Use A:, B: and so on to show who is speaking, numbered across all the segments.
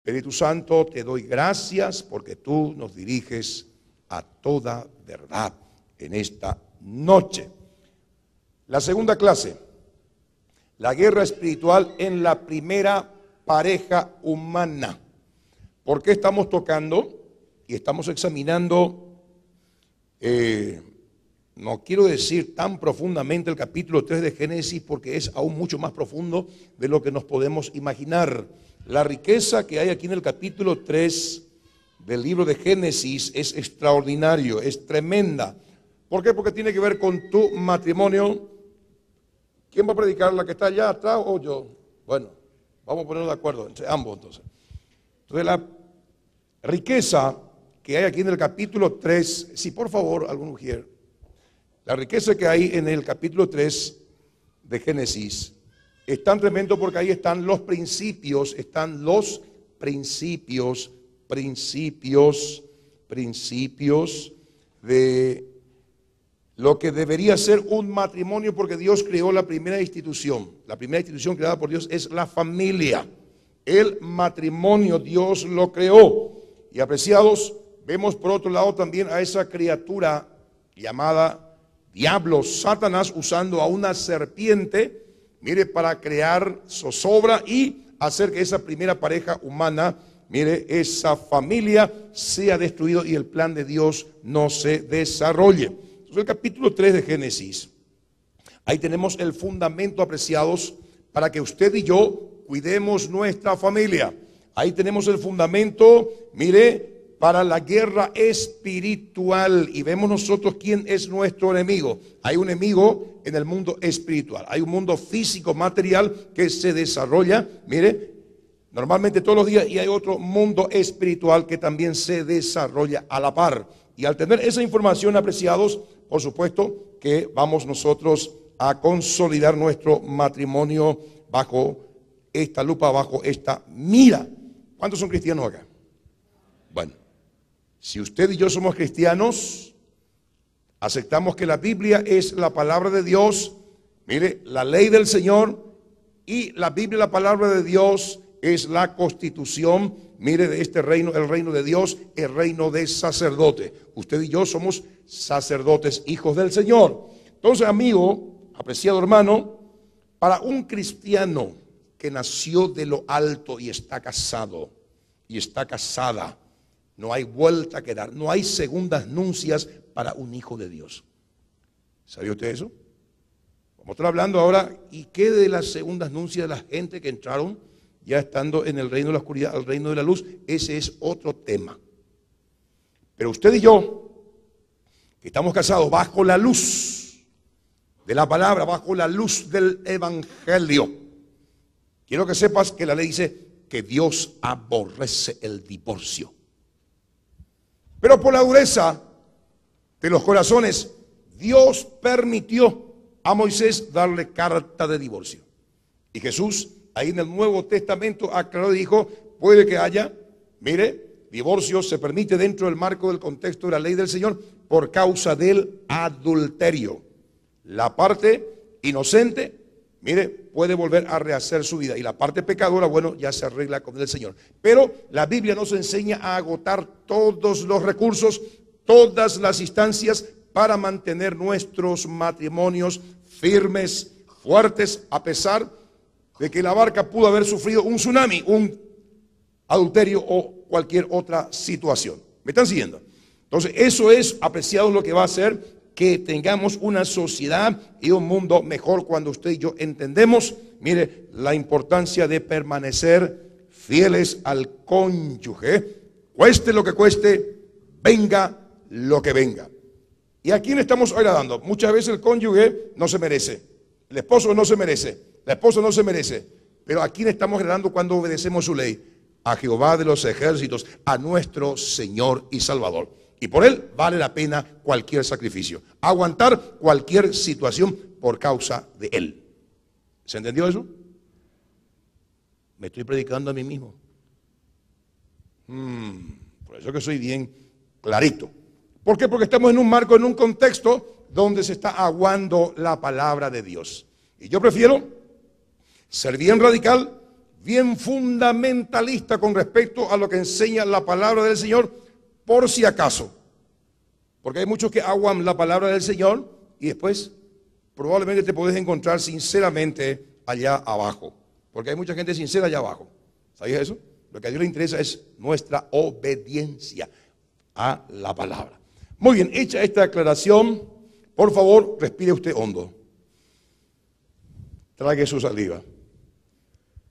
A: Espíritu Santo, te doy gracias porque tú nos diriges a toda verdad en esta noche. La segunda clase, la guerra espiritual en la primera pareja humana. ¿Por qué estamos tocando y estamos examinando, no quiero decir tan profundamente el capítulo 3 de Génesis, porque es aún mucho más profundo de lo que nos podemos imaginar? La riqueza que hay aquí en el capítulo 3 del libro de Génesis es extraordinario, es tremenda. ¿Por qué? Porque tiene que ver con tu matrimonio. ¿Quién va a predicar? ¿La que está allá atrás o yo? Bueno, vamos a ponernos de acuerdo entre ambos entonces. Entonces la riqueza que hay aquí en el capítulo 3, si por favor, algún mujer, la riqueza que hay en el capítulo 3 de Génesis es tan tremendo porque ahí están los principios, principios de lo que debería ser un matrimonio, porque Dios creó la primera institución. La primera institución creada por Dios es la familia. El matrimonio Dios lo creó. Y apreciados, vemos por otro lado también a esa criatura llamada diablo, Satanás, usando a una serpiente, mire, para crear zozobra y hacer que esa primera pareja humana, mire, esa familia sea destruida y el plan de Dios no se desarrolle. Entonces el capítulo 3 de Génesis, ahí tenemos el fundamento, apreciados, para que usted y yo cuidemos nuestra familia. Ahí tenemos el fundamento, mire, para la guerra espiritual, y vemos nosotros quién es nuestro enemigo. Hay un enemigo en el mundo espiritual, hay un mundo físico, material que se desarrolla, mire, normalmente todos los días, y hay otro mundo espiritual que también se desarrolla a la par. Y al tener esa información, apreciados, por supuesto que vamos nosotros a consolidar nuestro matrimonio bajo esta lupa, bajo esta mira. ¿Cuántos son cristianos acá? Bueno, si usted y yo somos cristianos, aceptamos que la Biblia es la palabra de Dios, mire, la ley del Señor, y la Biblia, la palabra de Dios, es la constitución, mire, de este reino, el reino de Dios, el reino de sacerdote. Usted y yo somos sacerdotes, hijos del Señor. Entonces, amigo, apreciado hermano, para un cristiano que nació de lo alto y está casado y está casada, no hay vuelta que dar, no hay segundas nupcias para un hijo de Dios. ¿Sabía usted eso? Vamos a estar hablando ahora, ¿y qué de las segundas nupcias de la gente que entraron ya estando en el reino de la oscuridad, al reino de la luz? Ese es otro tema. Pero usted y yo, que estamos casados bajo la luz de la palabra, bajo la luz del evangelio, quiero que sepas que la ley dice que Dios aborrece el divorcio. Pero por la dureza de los corazones, Dios permitió a Moisés darle carta de divorcio. Y Jesús, ahí en el Nuevo Testamento, aclaró y dijo, puede que haya, mire, divorcio se permite dentro del marco del contexto de la ley del Señor por causa del adulterio. La parte inocente, mire, puede volver a rehacer su vida. Y la parte pecadora, bueno, ya se arregla con el Señor. Pero la Biblia nos enseña a agotar todos los recursos, todas las instancias para mantener nuestros matrimonios firmes, fuertes, a pesar de que la barca pudo haber sufrido un tsunami, un adulterio o cualquier otra situación. ¿Me están siguiendo? Entonces, eso es, apreciado, lo que va a hacer que tengamos una sociedad y un mundo mejor cuando usted y yo entendemos, mire, la importancia de permanecer fieles al cónyuge, cueste lo que cueste, venga lo que venga. ¿Y a quién estamos agradando? Muchas veces el cónyuge no se merece, el esposo no se merece, la esposa no se merece, pero ¿a quién estamos agradando cuando obedecemos su ley? A Jehová de los ejércitos, a nuestro Señor y Salvador. Y por Él vale la pena cualquier sacrificio, aguantar cualquier situación por causa de Él. ¿Se entendió eso? Me estoy predicando a mí mismo. Por eso que soy bien clarito. ¿Por qué? Porque estamos en un marco, en un contexto donde se está aguando la palabra de Dios. Y yo prefiero ser bien radical, bien fundamentalista con respecto a lo que enseña la palabra del Señor, por si acaso. Porque hay muchos que aguan la palabra del Señor y después probablemente te podés encontrar sinceramente allá abajo. Porque hay mucha gente sincera allá abajo. ¿Sabías eso? Lo que a Dios le interesa es nuestra obediencia a la palabra. Muy bien, hecha esta aclaración, por favor, respire usted hondo. Trague su saliva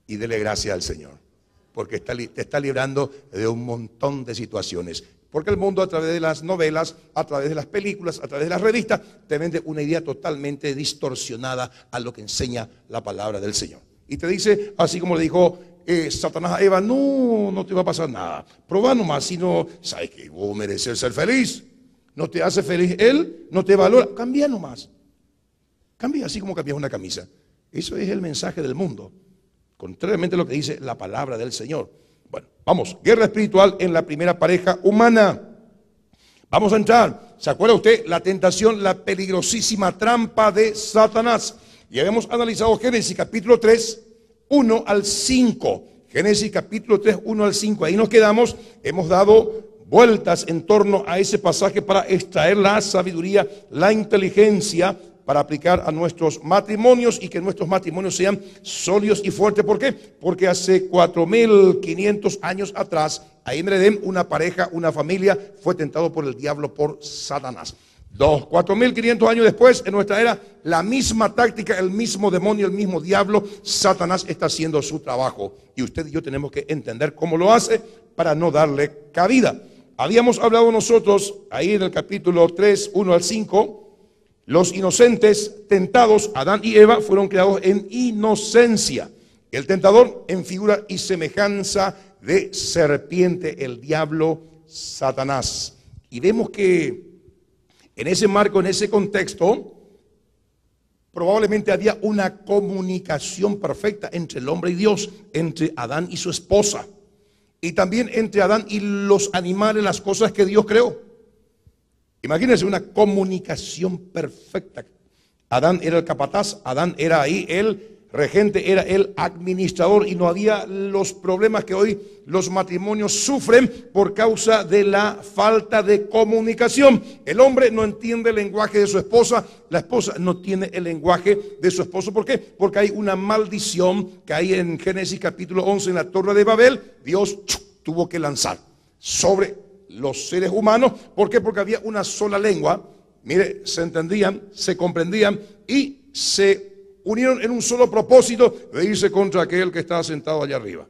A: y dele gracias al Señor. Porque te está librando de un montón de situaciones. Porque el mundo, a través de las novelas, a través de las películas, a través de las revistas, te vende una idea totalmente distorsionada a lo que enseña la palabra del Señor. Y te dice, así como le dijo Satanás a Eva, no te va a pasar nada. Probá nomás, si no, sabes que vos mereces ser feliz. No te hace feliz él, no te valora. Cambia nomás. Cambia así como cambias una camisa. Eso es el mensaje del mundo. Contrariamente a lo que dice la palabra del Señor. Bueno, vamos, guerra espiritual en la primera pareja humana. Vamos a entrar. ¿Se acuerda usted? La tentación, la peligrosísima trampa de Satanás. Y habíamos analizado Génesis capítulo 3, 1 al 5. Génesis capítulo 3, 1 al 5. Ahí nos quedamos. Hemos dado vueltas en torno a ese pasaje para extraer la sabiduría, la inteligencia para aplicar a nuestros matrimonios y que nuestros matrimonios sean sólidos y fuertes. ¿Por qué? Porque hace 4.500 años atrás, ahí en Edén, una pareja, una familia fue tentado por el diablo, por Satanás. 4.500 años después, en nuestra era, la misma táctica, el mismo demonio, el mismo diablo, Satanás está haciendo su trabajo. Y usted y yo tenemos que entender cómo lo hace para no darle cabida. Habíamos hablado nosotros, ahí en el capítulo 3, 1 al 5, los inocentes tentados, Adán y Eva, fueron creados en inocencia. El tentador en figura y semejanza de serpiente, el diablo, Satanás. Y vemos que en ese marco, en ese contexto, probablemente había una comunicación perfecta entre el hombre y Dios, entre Adán y su esposa, y también entre Adán y los animales, las cosas que Dios creó. Imagínense una comunicación perfecta. Adán era el capataz, Adán era ahí el regente, era el administrador y no había los problemas que hoy los matrimonios sufren por causa de la falta de comunicación. El hombre no entiende el lenguaje de su esposa, la esposa no tiene el lenguaje de su esposo. ¿Por qué? Porque hay una maldición que hay en Génesis capítulo 11 en la Torre de Babel. Dios tuvo que lanzar sobre los seres humanos. ¿Por qué? Porque había una sola lengua. Mire, se entendían, se comprendían y se unieron en un solo propósito de irse contra aquel que estaba sentado allá arriba.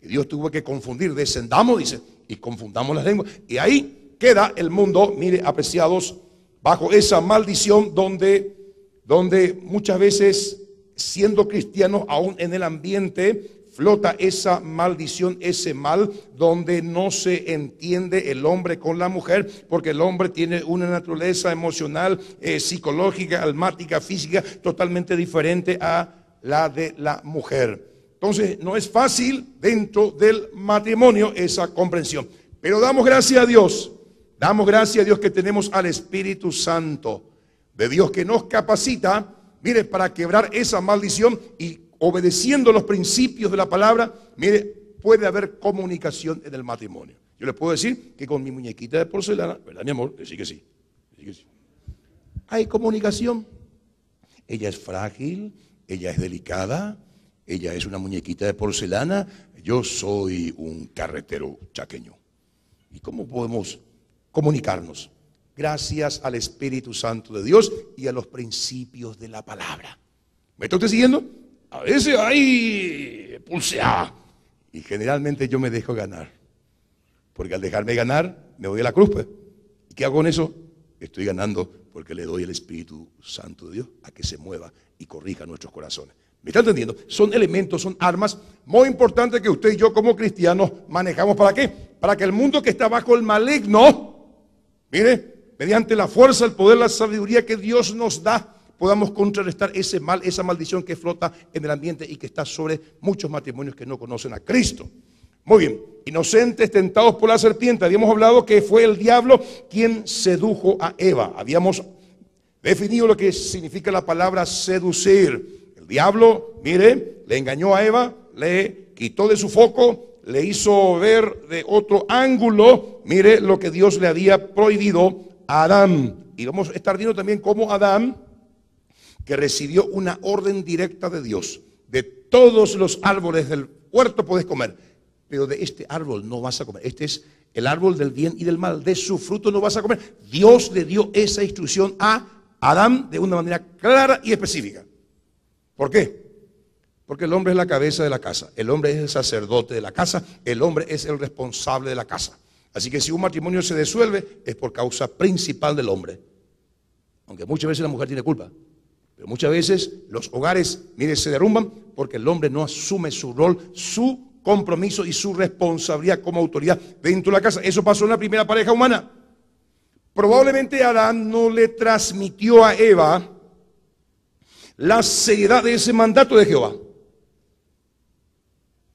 A: Y Dios tuvo que confundir, descendamos, dice, y confundamos las lenguas. Y ahí queda el mundo, mire, apreciados, bajo esa maldición donde muchas veces, siendo cristianos, aún en el ambiente, flota esa maldición, ese mal, donde no se entiende el hombre con la mujer, porque el hombre tiene una naturaleza emocional, psicológica, almática, física, totalmente diferente a la de la mujer. Entonces, no es fácil dentro del matrimonio esa comprensión. Pero damos gracias a Dios que tenemos al Espíritu Santo de Dios que nos capacita, mire, para quebrar esa maldición y obedeciendo los principios de la palabra, mire, puede haber comunicación en el matrimonio. Yo le puedo decir que con mi muñequita de porcelana, ¿verdad, mi amor? Sí que sí. Hay comunicación. Ella es frágil, ella es delicada, ella es una muñequita de porcelana, yo soy un carretero chaqueño. ¿Y cómo podemos comunicarnos? Gracias al Espíritu Santo de Dios y a los principios de la palabra. ¿Me está usted siguiendo? A veces hay pulseada y generalmente yo me dejo ganar, porque al dejarme ganar me voy a la cruz, pues. ¿Y qué hago con eso? Estoy ganando porque le doy el Espíritu Santo de Dios a que se mueva y corrija nuestros corazones. ¿Me está entendiendo? Son elementos, son armas muy importantes que usted y yo como cristianos manejamos. ¿Para qué? Para que el mundo que está bajo el maligno, mire, mediante la fuerza, el poder, la sabiduría que Dios nos da, podamos contrarrestar ese mal, esa maldición que flota en el ambiente y que está sobre muchos matrimonios que no conocen a Cristo. Muy bien, inocentes tentados por la serpiente. Habíamos hablado que fue el diablo quien sedujo a Eva. Habíamos definido lo que significa la palabra seducir. El diablo, mire, le engañó a Eva, le quitó de su foco, le hizo ver de otro ángulo, mire lo que Dios le había prohibido a Adán. Y vamos a estar viendo también cómo Adán, que recibió una orden directa de Dios: de todos los árboles del huerto podés comer, pero de este árbol no vas a comer. Este es el árbol del bien y del mal, de su fruto no vas a comer. Dios le dio esa instrucción a Adán de una manera clara y específica. ¿Por qué? Porque el hombre es la cabeza de la casa, el hombre es el sacerdote de la casa, el hombre es el responsable de la casa. Así que si un matrimonio se disuelve, es por causa principal del hombre. Aunque muchas veces la mujer tiene culpa, pero muchas veces los hogares, mire, se derrumban porque el hombre no asume su rol, su compromiso y su responsabilidad como autoridad dentro de la casa. Eso pasó en la primera pareja humana. Probablemente Adán no le transmitió a Eva la seriedad de ese mandato de Jehová.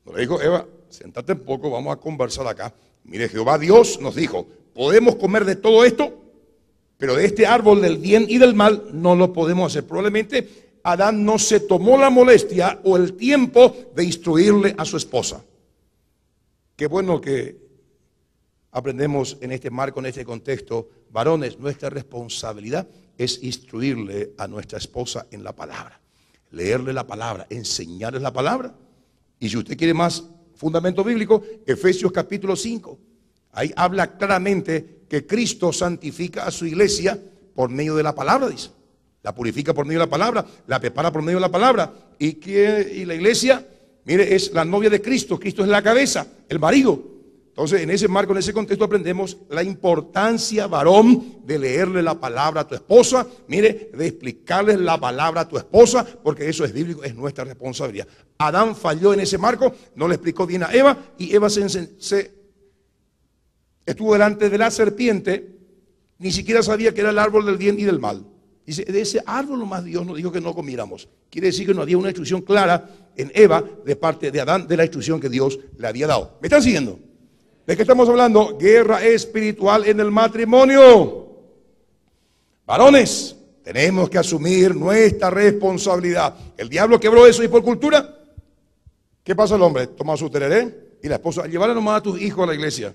A: No le dijo: Eva, siéntate un poco, vamos a conversar acá. Mire, Jehová Dios nos dijo: podemos comer de todo esto, pero de este árbol del bien y del mal no lo podemos hacer. Probablemente Adán no se tomó la molestia o el tiempo de instruirle a su esposa. Qué bueno que aprendemos en este marco, en este contexto, varones, nuestra responsabilidad es instruirle a nuestra esposa en la palabra, leerle la palabra, enseñarles la palabra. Y si usted quiere más fundamento bíblico, Efesios capítulo 5, ahí habla claramente que Cristo santifica a su iglesia por medio de la palabra, dice. La purifica por medio de la palabra, la prepara por medio de la palabra. Y la iglesia, mire, es la novia de Cristo. Cristo es la cabeza, el marido. Entonces, en ese marco, en ese contexto, aprendemos la importancia, varón, de leerle la palabra a tu esposa. Mire, de explicarle la palabra a tu esposa, porque eso es bíblico, es nuestra responsabilidad. Adán falló en ese marco, no le explicó bien a Eva, y Eva se estuvo delante de la serpiente, ni siquiera sabía que era el árbol del bien y del mal. Dice, de ese árbol nomás Dios nos dijo que no comiéramos. Quiere decir que no había una instrucción clara en Eva de parte de Adán de la instrucción que Dios le había dado. ¿Me están siguiendo? ¿De qué estamos hablando? Guerra espiritual en el matrimonio. Varones, tenemos que asumir nuestra responsabilidad. El diablo quebró eso y por cultura, ¿qué pasa el hombre? Toma su tereré y la esposa, llévale nomás a tus hijos a la iglesia.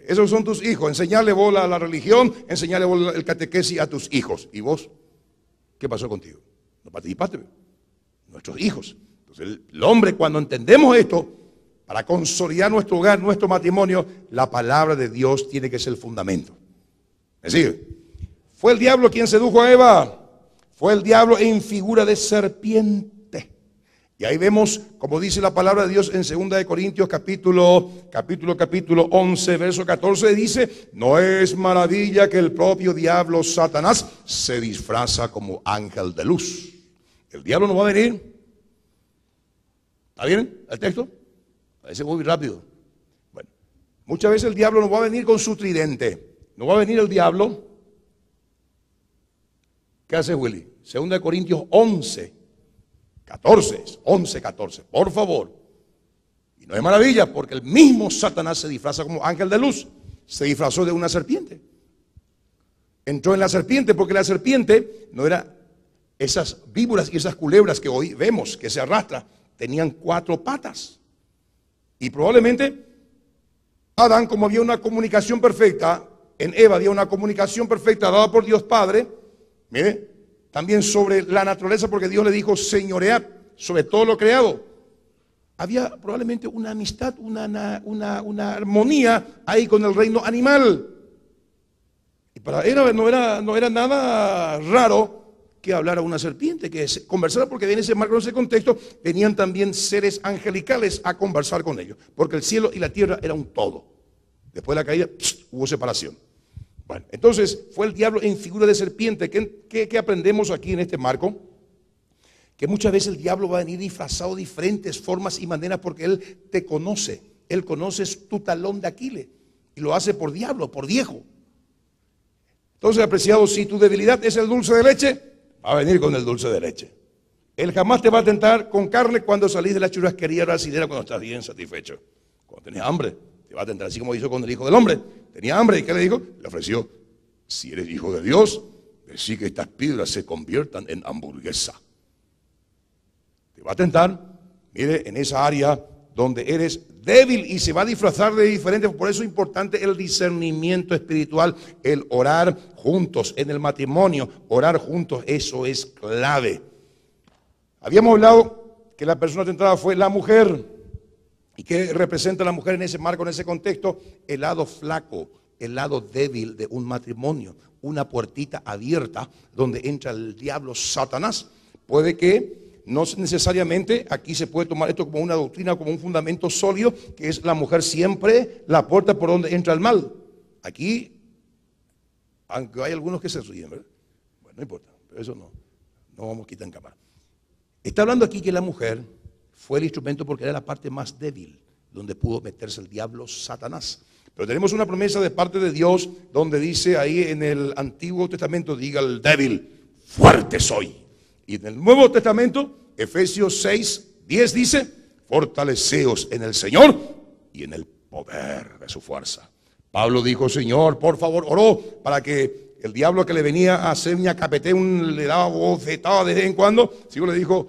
A: Esos son tus hijos, enseñarle vos la religión, enseñarle vos el catequesis a tus hijos. ¿Y vos? ¿Qué pasó contigo? No participaste. Nuestros hijos. Entonces el hombre, cuando entendemos esto, para consolidar nuestro hogar, nuestro matrimonio, la palabra de Dios tiene que ser el fundamento. Es decir, ¿fue el diablo quien sedujo a Eva? Fue el diablo en figura de serpiente. Y ahí vemos, como dice la palabra de Dios en 2 Corintios capítulo 11, verso 14, dice: no es maravilla que el propio diablo Satanás se disfraza como ángel de luz. El diablo no va a venir. ¿Está bien el texto? Parece muy rápido. Bueno, muchas veces el diablo no va a venir con su tridente. No va a venir el diablo. ¿Qué hace Willy? 2 Corintios 11, 14, por favor. Y no es maravilla porque el mismo Satanás se disfraza como ángel de luz. Se disfrazó de una serpiente. Entró en la serpiente porque la serpiente no era esas víboras y esas culebras que hoy vemos que se arrastran. Tenían 4 patas. Y probablemente Adán, como había una comunicación perfecta, en Eva había una comunicación perfecta dada por Dios Padre, mire, también sobre la naturaleza, porque Dios le dijo: señoread sobre todo lo creado. Había probablemente una amistad, una armonía ahí con el reino animal. Y para él no era nada raro que hablara una serpiente, que conversara, porque en ese marco, en ese contexto, venían también seres angelicales a conversar con ellos, porque el cielo y la tierra era un todo. Después de la caída, hubo separación. Bueno, entonces fue el diablo en figura de serpiente. ¿Qué aprendemos aquí en este marco? Que muchas veces el diablo va a venir disfrazado de diferentes formas y maneras porque él te conoce. Él conoce tu talón de Aquiles y lo hace por diablo, por viejo. Entonces, apreciado, si tu debilidad es el dulce de leche, va a venir con el dulce de leche. Él jamás te va a tentar con carne cuando salís de la churrasquería racidera, cuando estás bien satisfecho. Cuando tenés hambre, te va a tentar, así como hizo con el Hijo del Hombre. Tenía hambre, ¿y qué le dijo? Le ofreció: si eres hijo de Dios, decí que estas piedras se conviertan en hamburguesa. Te va a tentar Mire, en esa área donde eres débil y se va a disfrazar de diferente. Por eso es importante el discernimiento espiritual, el orar juntos en el matrimonio, orar juntos, eso es clave. Habíamos hablado que la persona tentada fue la mujer. ¿Y qué representa la mujer en ese marco, en ese contexto? El lado flaco, el lado débil de un matrimonio, una puertita abierta donde entra el diablo Satanás. Puede que no necesariamente aquí se puede tomar esto como una doctrina, como un fundamento sólido, que es la mujer siempre la puerta por donde entra el mal. Aquí, aunque hay algunos que se ríen, ¿verdad? Bueno, no importa, pero eso no vamos a quitar en cámara. Está hablando aquí que la mujer fue el instrumento porque era la parte más débil, donde pudo meterse el diablo Satanás. Pero tenemos una promesa de parte de Dios, donde dice ahí en el Antiguo Testamento, diga el débil, fuerte soy. Y en el Nuevo Testamento, Efesios 6:10 dice, fortaleceos en el Señor y en el poder de su fuerza. Pablo dijo, Señor, por favor, oró para que el diablo que le venía a hacer ñacapete, le daba bofetada de vez en cuando. El Señor le dijo,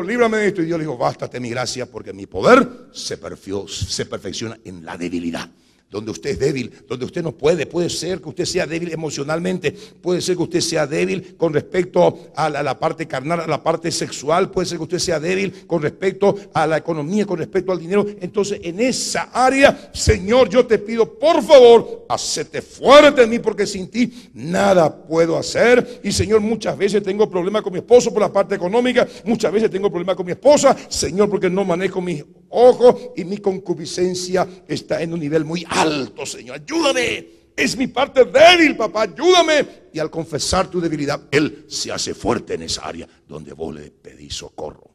A: líbrame de esto. Y Dios le dijo, bástate mi gracia, porque mi poder se perfecciona en la debilidad. Donde usted es débil, donde usted no puede ser que usted sea débil emocionalmente, puede ser que usted sea débil con respecto a la parte carnal, a la parte sexual, puede ser que usted sea débil con respecto a la economía, con respecto al dinero. Entonces en esa área, Señor, yo te pido, por favor, hacete fuerte en mí, porque sin ti nada puedo hacer. Y Señor, muchas veces tengo problemas con mi esposo por la parte económica, muchas veces tengo problemas con mi esposa, Señor, porque no manejo mis ojos y mi concupiscencia está en un nivel muy alto, Señor, ayúdame, es mi parte débil, papá, ayúdame. Y al confesar tu debilidad, Él se hace fuerte en esa área donde vos le pedís socorro.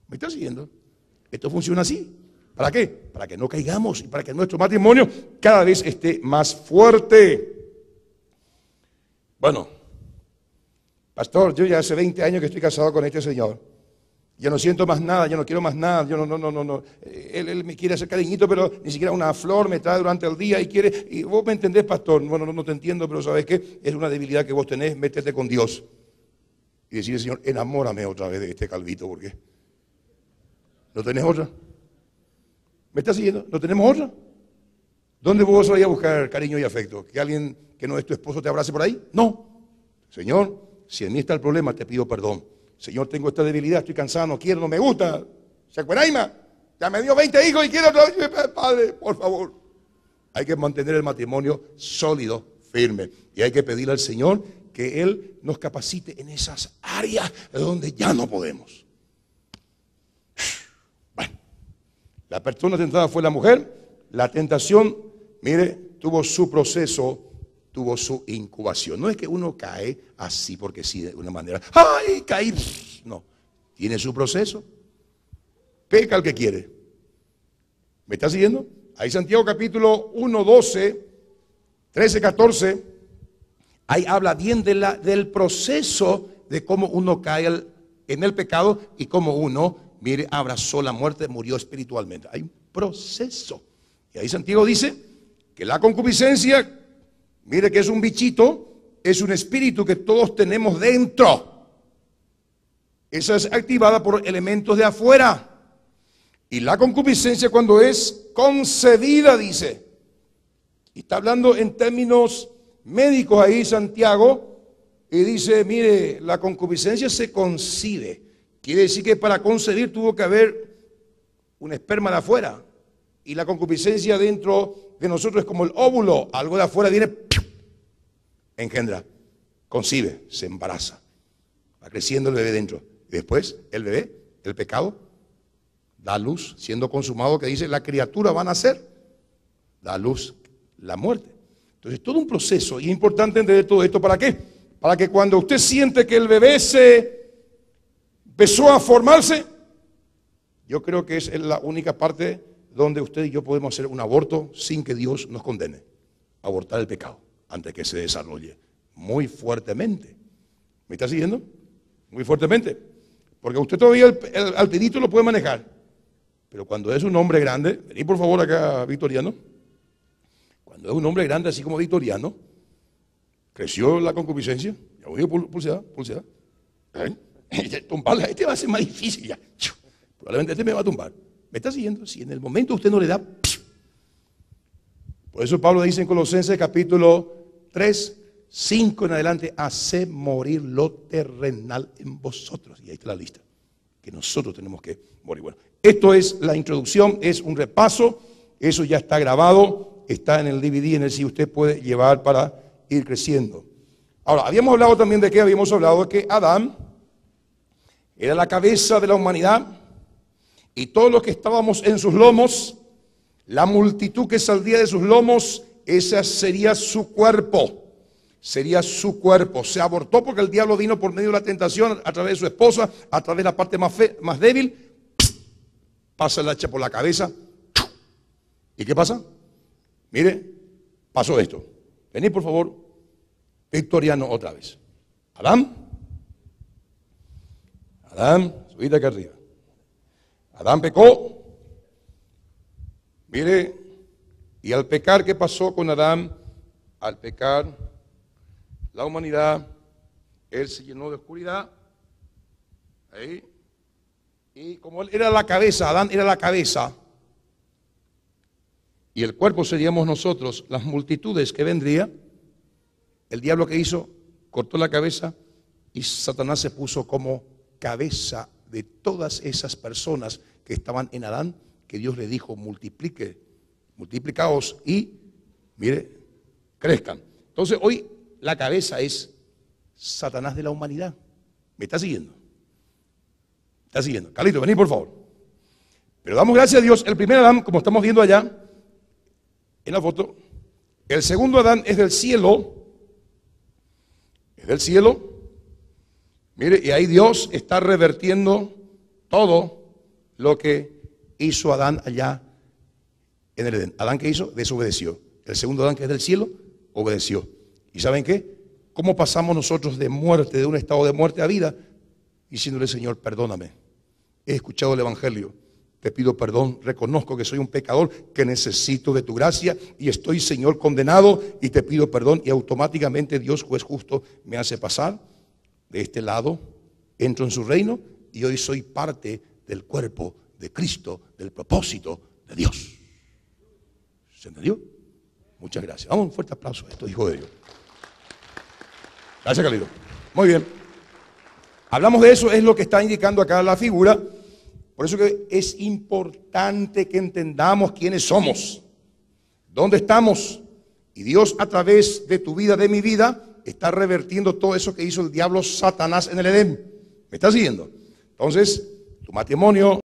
A: ¿Me estás siguiendo? Esto funciona así. ¿Para qué? Para que no caigamos y para que nuestro matrimonio cada vez esté más fuerte. Bueno, pastor, yo ya hace 20 años que estoy casado con este señor. Yo no siento más nada, yo no quiero más nada, yo no. Él me quiere hacer cariñito, pero ni siquiera una flor me trae durante el día y quiere. Y vos me entendés, pastor. Bueno, no te entiendo, pero ¿sabes qué? Es una debilidad que vos tenés, métete con Dios. Y decirle, Señor, enamórame otra vez de este calvito, porque ¿no tenés otra? ¿Me estás siguiendo? ¿No tenemos otra? ¿Dónde vos vas a buscar cariño y afecto? ¿Que alguien que no es tu esposo te abrace por ahí? No. Señor, si en mí está el problema, te pido perdón. Señor, tengo esta debilidad, estoy cansado, no quiero, no me gusta. Shakwenaima, ya me dio 20 hijos y quiero otra vez. Padre, por favor. Hay que mantener el matrimonio sólido, firme. Y hay que pedirle al Señor que Él nos capacite en esas áreas donde ya no podemos. Bueno, la persona tentada fue la mujer. La tentación, mire, tuvo su proceso, tuvo su incubación. No es que uno cae así porque sí, de una manera, ¡ay, caí! No, tiene su proceso. Peca el que quiere. ¿Me está siguiendo? Ahí Santiago capítulo 1, 12, 13, 14, ahí habla bien del proceso de cómo uno cae en el pecado y cómo uno, mire, abrazó la muerte, murió espiritualmente. Hay un proceso. Y ahí Santiago dice que la concupiscencia, mire que es un bichito, es un espíritu que todos tenemos dentro. Esa es activada por elementos de afuera. Y la concupiscencia cuando es concebida, dice, y está hablando en términos médicos ahí Santiago, y dice, mire, la concupiscencia se concibe. Quiere decir que para concebir tuvo que haber un esperma de afuera. Y la concupiscencia dentro de nosotros es como el óvulo, algo de afuera viene, engendra, concibe, se embaraza, va creciendo el bebé dentro. Y después el bebé, el pecado, da luz, siendo consumado, que dice la criatura va a nacer, da luz, la muerte. Entonces todo un proceso, y es importante entender todo esto, ¿para qué? Para que cuando usted siente que el bebé se empezó a formarse, yo creo que es la única parte donde usted y yo podemos hacer un aborto sin que Dios nos condene. Abortar el pecado antes que se desarrolle muy fuertemente. ¿Me está siguiendo? Muy fuertemente. Porque usted todavía al pedito lo puede manejar. Pero cuando es un hombre grande, vení por favor acá, Victoriano. Cuando es un hombre grande, así como Victoriano, creció la concupiscencia. Ya voy a pulsear. Tumbarla, este va a ser más difícil ya. probablemente este me va a tumbar. ¿Me está siguiendo? Si en el momento usted no le da, por eso Pablo dice en Colosenses capítulo 3, 5 en adelante, hace morir lo terrenal en vosotros. Y ahí está la lista, que nosotros tenemos que morir. Bueno, esto es la introducción, es un repaso, eso ya está grabado, está en el DVD, en el si usted puede llevar para ir creciendo. Ahora, habíamos hablado también de que habíamos hablado de que Adán era la cabeza de la humanidad y todos los que estábamos en sus lomos, la multitud que saldría de sus lomos, ese sería su cuerpo. Sería su cuerpo. Se abortó porque el diablo vino por medio de la tentación a través de su esposa, a través de la parte más débil, pasa el hacha por la cabeza. ¿Y qué pasa? Mire, pasó esto. Venid por favor, Victoriano otra vez. Adán, subite acá arriba. Adán pecó. Mire, y al pecar, ¿qué pasó con Adán? Al pecar, la humanidad, él se llenó de oscuridad. Ahí. Y como él era la cabeza, Adán era la cabeza, y el cuerpo seríamos nosotros, las multitudes que vendría, el diablo que hizo, cortó la cabeza y Satanás se puso como cabeza de todas esas personas que estaban en Adán, que Dios le dijo, multiplicaos y, mire, crezcan. Entonces hoy la cabeza es Satanás de la humanidad. ¿Me está siguiendo? ¿Me está siguiendo? Carlito, vení por favor. Pero damos gracias a Dios, el primer Adán, como estamos viendo allá en la foto, el segundo Adán es del cielo, mire, y ahí Dios está revertiendo todo lo que hizo Adán allá en el Edén. Adán, ¿qué hizo? Desobedeció. El segundo Adán, que es del cielo, obedeció. ¿Y saben qué? ¿Cómo pasamos nosotros de muerte, de un estado de muerte a vida? Diciéndole, Señor, perdóname. He escuchado el Evangelio. Te pido perdón, reconozco que soy un pecador, que necesito de tu gracia y estoy, Señor, condenado y te pido perdón. Y automáticamente Dios, juez justo, me hace pasar de este lado, entro en su reino y hoy soy parte del cuerpo de Cristo, del propósito de Dios. ¿Se entendió? Muchas gracias. Vamos, un fuerte aplauso a estos hijos de Dios. Gracias, Carlito. Muy bien. Hablamos de eso, es lo que está indicando acá la figura. Por eso que es importante que entendamos quiénes somos, dónde estamos. Y Dios, a través de tu vida, de mi vida, está revertiendo todo eso que hizo el diablo Satanás en el Edén. ¿Me estás siguiendo? Entonces, tu matrimonio